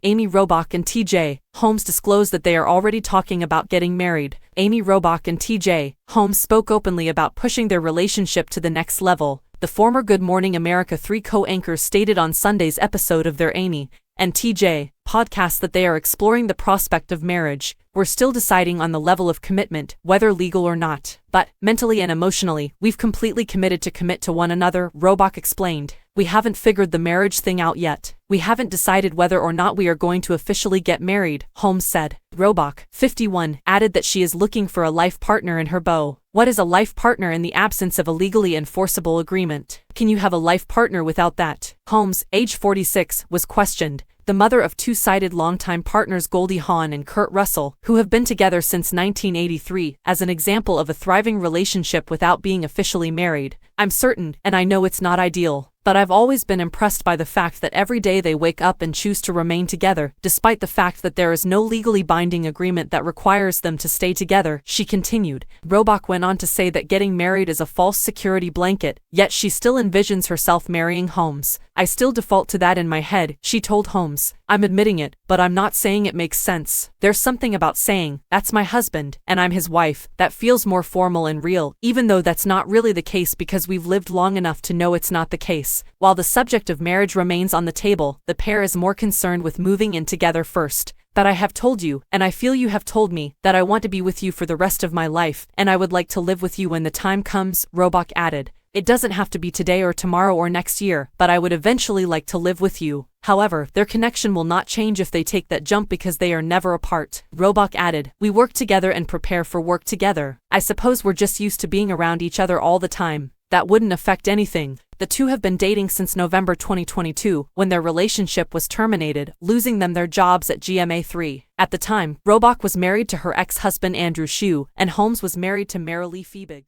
Amy Robach and TJ Holmes disclosed that they are already talking about getting married. Amy Robach and TJ Holmes spoke openly about pushing their relationship to the next level. The former Good Morning America 3 co-anchors stated on Sunday's episode of their Amy and TJ podcast that they are exploring the prospect of marriage. We're still deciding on the level of commitment, whether legal or not. But, mentally and emotionally, we've completely committed to commit to one another, Robach explained. We haven't figured the marriage thing out yet. We haven't decided whether or not we are going to officially get married, Holmes said. Robach, 51, added that she is looking for a life partner in her beau. What is a life partner in the absence of a legally enforceable agreement? Can you have a life partner without that? Holmes, age 46, was questioned. The mother of two-sided longtime partners Goldie Hawn and Kurt Russell, who have been together since 1983, as an example of a thriving relationship without being officially married. I'm certain, and I know it's not ideal, but I've always been impressed by the fact that every day they wake up and choose to remain together, despite the fact that there is no legally binding agreement that requires them to stay together, she continued. Robach went on to say that getting married is a false security blanket, yet she still envisions herself marrying Holmes. I still default to that in my head, she told Holmes. I'm admitting it, but I'm not saying it makes sense. There's something about saying, that's my husband, and I'm his wife, that feels more formal and real, even though that's not really the case because we've lived long enough to know it's not the case. While the subject of marriage remains on the table, the pair is more concerned with moving in together first. But I have told you, and I feel you have told me, that I want to be with you for the rest of my life, and I would like to live with you when the time comes, Robach added. It doesn't have to be today or tomorrow or next year, but I would eventually like to live with you. However, their connection will not change if they take that jump because they are never apart. Robach added, we work together and prepare for work together. I suppose we're just used to being around each other all the time. That wouldn't affect anything. The two have been dating since November 2022, when their relationship was terminated, losing them their jobs at GMA3. At the time, Robach was married to her ex-husband Andrew Shue, and Holmes was married to Marilee Fiebig.